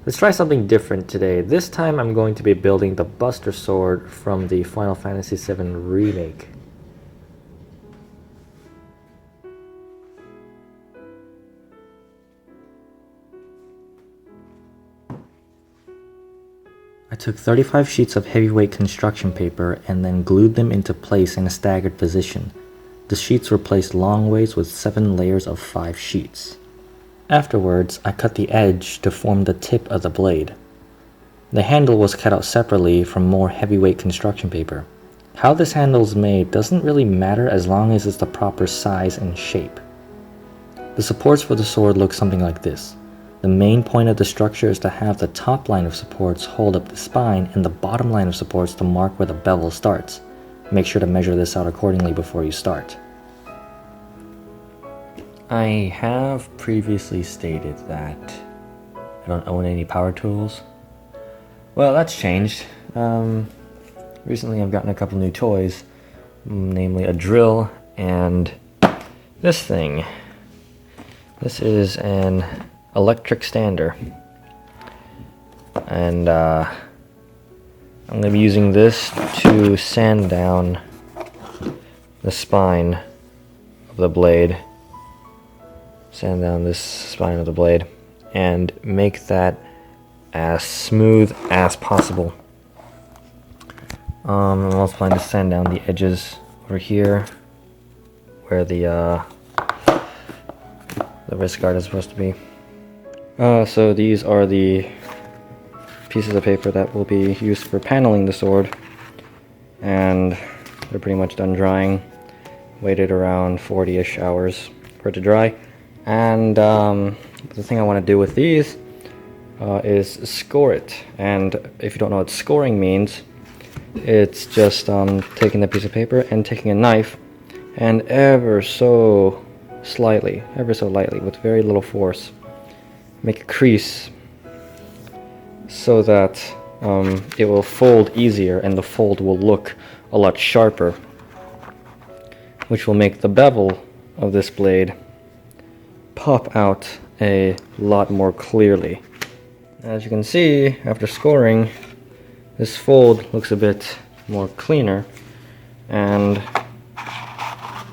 Let's try something different today. This time I'm going to be building the Buster Sword from the Final Fantasy VII Remake. I took 35 sheets of heavyweight construction paper and then glued them into place in a staggered position. The sheets were placed long ways with 7 layers of 5 sheets. Afterwards, I cut the edge to form the tip of the blade. The handle was cut out separately from more heavyweight construction paper. How this handle is made doesn't really matter as long as it's the proper size and shape. The supports for the sword look something like this. The main point of the structure is to have the top line of supports hold up the spine and the bottom line of supports to mark where the bevel starts. Make sure to measure this out accordingly before you start. I have previously stated that I don't own any power tools. Well, that's changed. Recently I've gotten a couple new toys, namely a drill and this thing. This is an electric stander. And I'm going to be using this to sand down the spine of the blade. Sand down this spine of the blade and make that as smooth as possible. I'm also planning to sand down the edges over here where the wrist guard is supposed to be. So these are the pieces of paper that will be used for paneling the sword, and they're pretty much done drying. Waited around 40-ish hours for it to dry. And the thing I want to do with these is score it. And if you don't know what scoring means, it's just taking the piece of paper and taking a knife and ever so lightly, with very little force, make a crease so that it will fold easier and the fold will look a lot sharper, which will make the bevel of this blade pop out a lot more clearly. As you can see, after scoring, this fold looks a bit more cleaner, and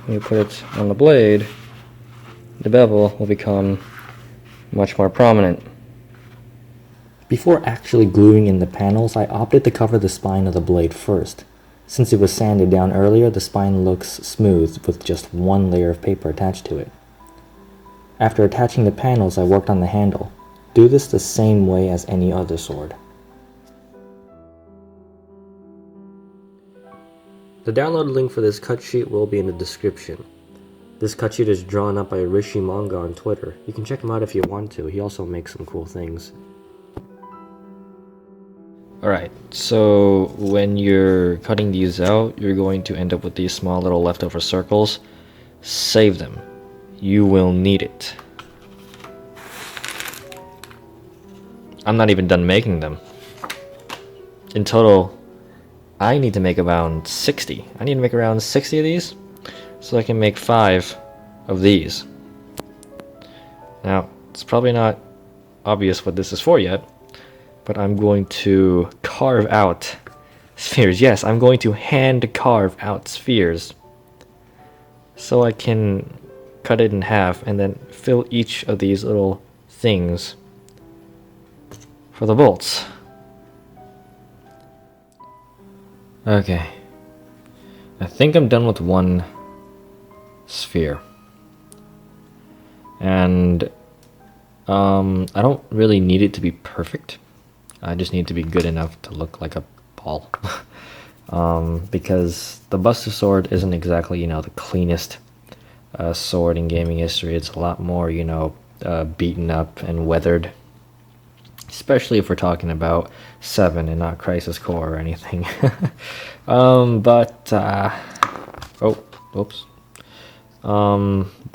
when you put it on the blade, the bevel will become much more prominent. Before actually gluing in the panels, I opted to cover the spine of the blade first. Since it was sanded down earlier, the spine looks smooth with just one layer of paper attached to it. After attaching the panels, I worked on the handle. Do this the same way as any other sword. The download link for this cut sheet will be in the description. This cut sheet is drawn up by Rishi Manga on Twitter. You can check him out if you want to. He also makes some cool things. Alright, so when you're cutting these out, you're going to end up with these small little leftover circles. Save them. You will need it. I'm not even done making them. In total, I need to make around 60. I need to make around 60 of these so I can make 5 of these. Now, it's probably not obvious what this is for yet, but I'm going to carve out spheres. Yes, I'm going to hand carve out spheres so I can cut it in half and then fill each of these little things for the bolts. Okay, I think I'm done with one sphere, and I don't really need it to be perfect. I just need it to be good enough to look like a ball. Because the Buster Sword isn't exactly, the cleanest sword in gaming history. It's a lot more, beaten up and weathered. Especially if we're talking about 7 and not Crisis Core or anything. Oops.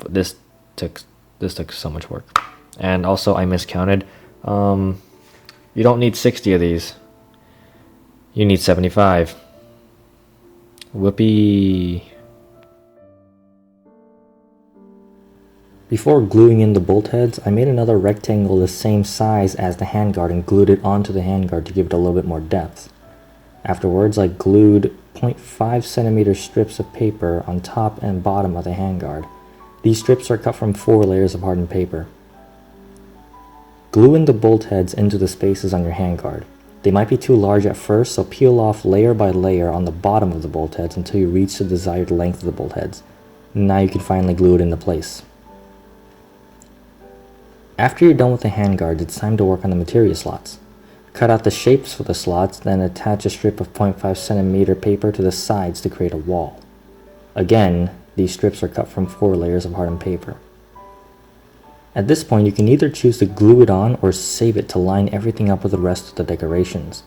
This took so much work. And also I miscounted. You don't need 60 of these. You need 75. Whoopee. Before gluing in the bolt heads, I made another rectangle the same size as the handguard and glued it onto the handguard to give it a little bit more depth. Afterwards, I glued 0.5 centimeter strips of paper on top and bottom of the handguard. These strips are cut from 4 layers of hardened paper. Glue in the bolt heads into the spaces on your handguard. They might be too large at first, so peel off layer by layer on the bottom of the bolt heads until you reach the desired length of the bolt heads. Now you can finally glue it into place. After you're done with the handguard, it's time to work on the materia slots. Cut out the shapes for the slots, then attach a strip of 0.5 centimeter paper to the sides to create a wall. Again, these strips are cut from 4 layers of hardened paper. At this point, you can either choose to glue it on or save it to line everything up with the rest of the decorations.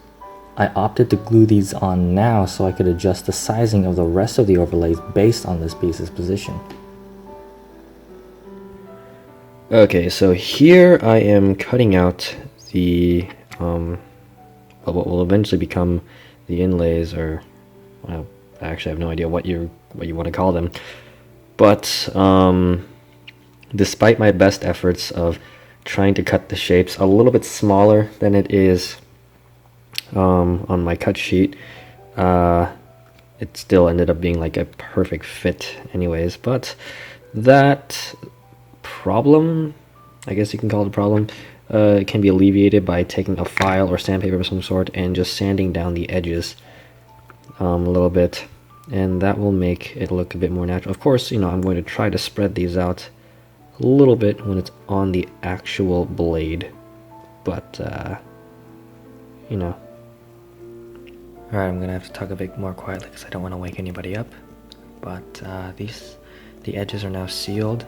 I opted to glue these on now so I could adjust the sizing of the rest of the overlays based on this piece's position. Okay, so here I am cutting out the what will eventually become the inlays, or well, I actually have no idea what you want to call them. But despite my best efforts of trying to cut the shapes a little bit smaller than it is on my cut sheet, it still ended up being like a perfect fit anyways. But that problem, I guess you can call it a problem, can be alleviated by taking a file or sandpaper of some sort and just sanding down the edges a little bit, and that will make it look a bit more natural. Of course, you know, I'm going to try to spread these out a little bit when it's on the actual blade, but you know. Alright, I'm gonna have to talk a bit more quietly because I don't want to wake anybody up, but the edges are now sealed.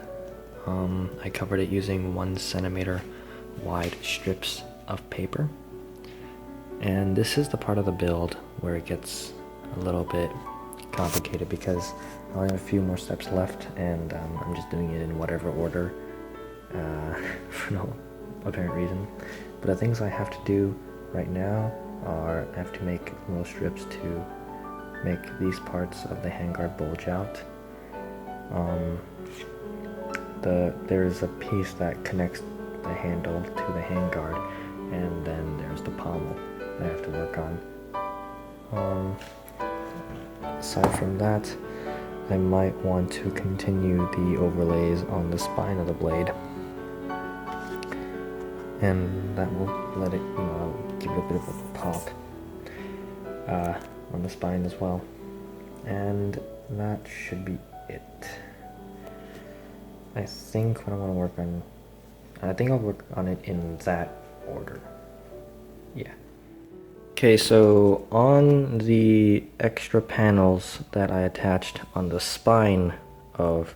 I covered it using 1 centimeter wide strips of paper, and this is the part of the build where it gets a little bit complicated because I only have a few more steps left, and I'm just doing it in whatever order for no apparent reason. But the things I have to do right now are I have to make little strips to make these parts of the handguard bulge out. There's a piece that connects the handle to the handguard, and then there's the pommel that I have to work on. Aside from that, I might want to continue the overlays on the spine of the blade, and that will let it, you know, give it a bit of a pop on the spine as well. And that should be it. I think what I want to work on, I think I'll work on it in that order. Yeah. Okay, so on the extra panels that I attached on the spine of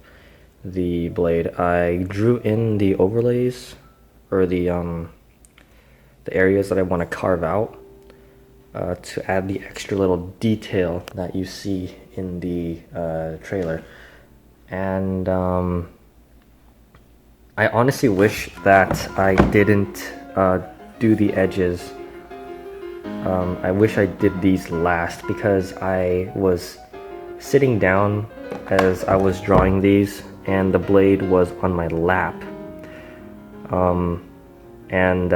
the blade, I drew in the overlays, or the areas that I want to carve out to add the extra little detail that you see in the trailer. And I honestly wish that I didn't do the edges. I wish I did these last because I was sitting down as I was drawing these and the blade was on my lap. And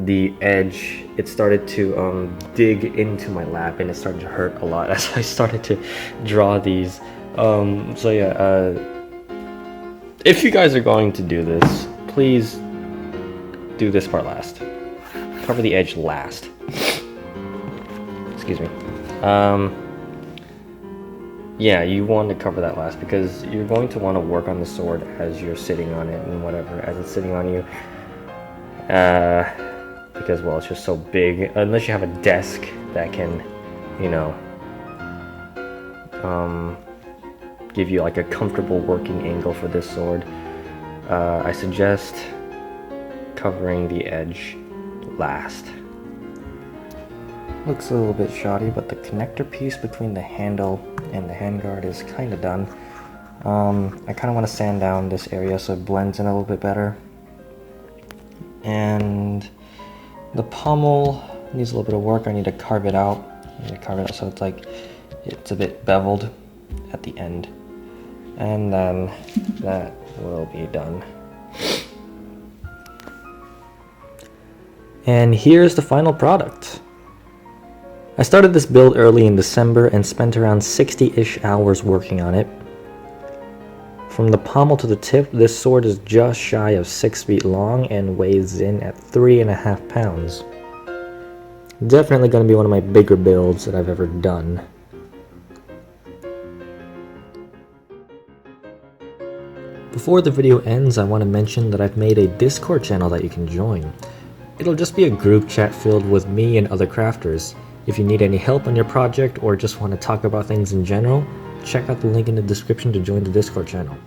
the edge, it started to dig into my lap, and it started to hurt a lot as I started to draw these. So yeah, if you guys are going to do this, please do this part last. Cover the edge last. Excuse me. Yeah, you want to cover that last because you're going to want to work on the sword as you're sitting on it and whatever, as it's sitting on you. Because, well, it's just so big. Unless you have a desk that can, you know, give you like a comfortable working angle for this sword, I suggest covering the edge last. Looks a little bit shoddy, but the connector piece between the handle and the handguard is kind of done. I kind of want to sand down this area so it blends in a little bit better. And the pommel needs a little bit of work. I need to carve it out. So it's like it's a bit beveled at the end. And then that will be done. And here's the final product. I started this build early in December and spent around 60-ish hours working on it. From the pommel to the tip, this sword is just shy of 6 feet long and weighs in at 3.5 pounds. Definitely going to be one of my bigger builds that I've ever done. Before the video ends, I want to mention that I've made a Discord channel that you can join. It'll just be a group chat filled with me and other crafters. If you need any help on your project or just want to talk about things in general, check out the link in the description to join the Discord channel.